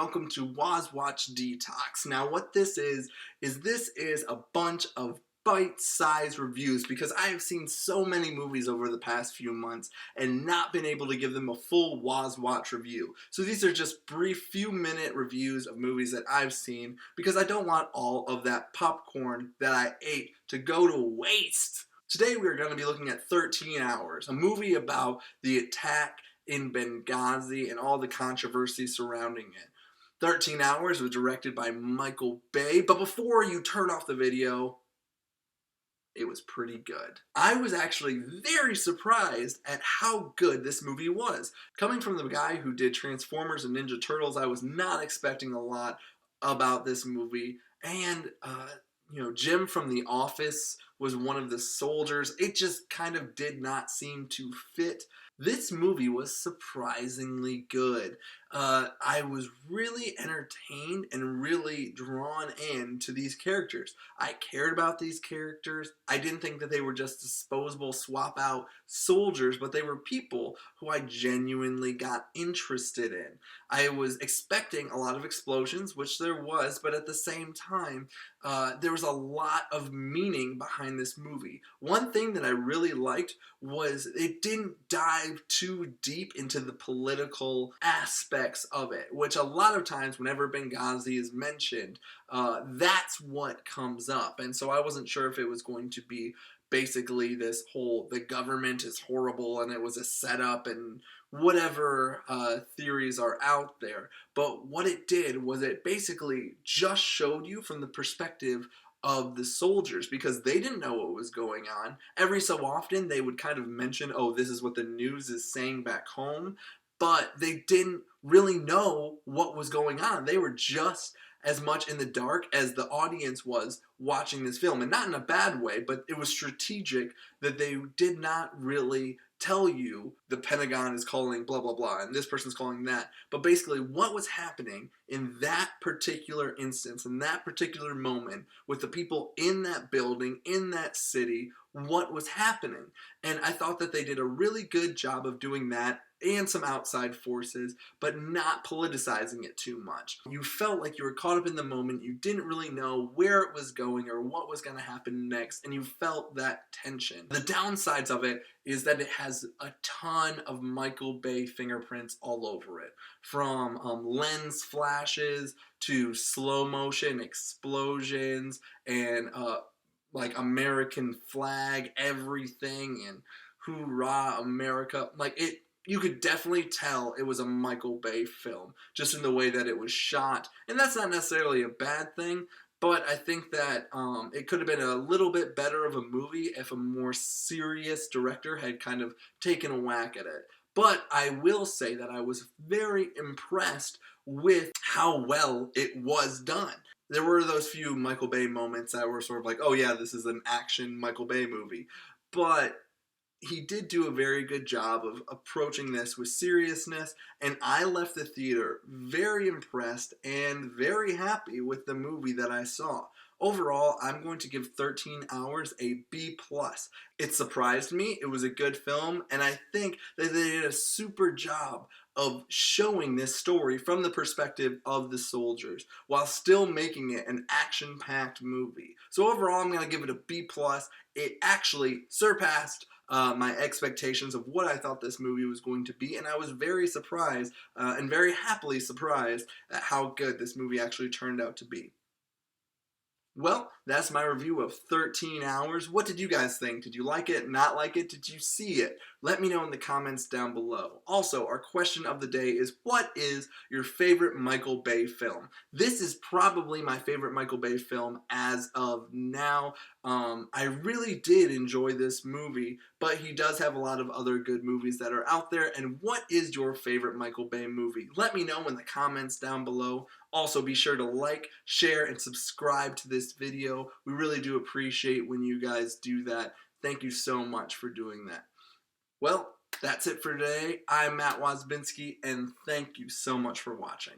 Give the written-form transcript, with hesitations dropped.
welcome to Watch Detox. Now what this is a bunch of bite-sized reviews because I have seen so many movies over the past few months and not been able to give them a full Watch review. So these are just brief few-minute reviews of movies that I've seen because I don't want all of that popcorn that I ate to go to waste. Today we are going to be looking at 13 Hours, a movie about the attack in Benghazi and all the controversy surrounding it. 13 Hours was directed by Michael Bay, but before you turn off the video, it was pretty good. I was actually very surprised at how good this movie was. Coming from the guy who did Transformers and Ninja Turtles, I was not expecting a lot about this movie, and Jim from The Office was one of the soldiers. It just kind of did not seem to fit. This movie was surprisingly good. I was really entertained and really drawn in to these characters. I cared about these characters. I didn't think that they were just disposable swap out soldiers, but they were people who I genuinely got interested in. I was expecting a lot of explosions, which there was, but at the same time, there was a lot of meaning behind this movie. One thing that I really liked was it didn't dive too deep into the political aspects of it, which a lot of times whenever Benghazi is mentioned, that's what comes up. And so I wasn't sure if it was going to be basically this whole, the government is horrible and it was a setup and whatever theories are out there. But what it did was it basically just showed you from the perspective of the soldiers, because they didn't know what was going on. Every so often they would kind of mention, oh, this is what the news is saying back home, but they didn't really know what was going on. They were just as much in the dark as the audience was watching this film, and not in a bad way, but it was strategic that they did not really tell you the Pentagon is calling blah blah blah and this person's calling that, but basically what was happening in that particular instance, in that particular moment, with the people in that building, in that city, what was happening. And I thought that they did a really good job of doing that and some outside forces, but not politicizing it too much. You felt like you were caught up in the moment, you didn't really know where it was going or what was going to happen next, and you felt that tension. The downsides of it is that it has a ton of Michael Bay fingerprints all over it, from lens flashes to slow motion explosions and like American flag everything and hoorah America. Like it, you could definitely tell it was a Michael Bay film just in the way that it was shot, and that's not necessarily a bad thing. But I think that it could have been a little bit better of a movie if a more serious director had kind of taken a whack at it. But I will say that I was very impressed with how well it was done. There were those few Michael Bay moments that were sort of like, oh yeah, this is an action Michael Bay movie. But he did do a very good job of approaching this with seriousness, and I left the theater very impressed and very happy with the movie that I saw. Overall, I'm going to give 13 Hours a B+. It surprised me, it was a good film, and I think that they did a super job of showing this story from the perspective of the soldiers, while still making it an action-packed movie. So overall, I'm going to give it a B+. It actually surpassed my expectations of what I thought this movie was going to be, and I was very surprised and very happily surprised at how good this movie actually turned out to be. Well, that's my review of 13 Hours. What did you guys think? Did you like it, not like it? Did you see it? Let me know in the comments down below. Also, our question of the day is, what is your favorite Michael Bay film? This is probably my favorite Michael Bay film as of now. I really did enjoy this movie, but he does have a lot of other good movies that are out there. And what is your favorite Michael Bay movie? Let me know in the comments down below. Also, be sure to like, share, and subscribe to this video. We really do appreciate when you guys do that. Thank you so much for doing that. Well, that's it for today. I'm Matt Wozbinski, and thank you so much for watching.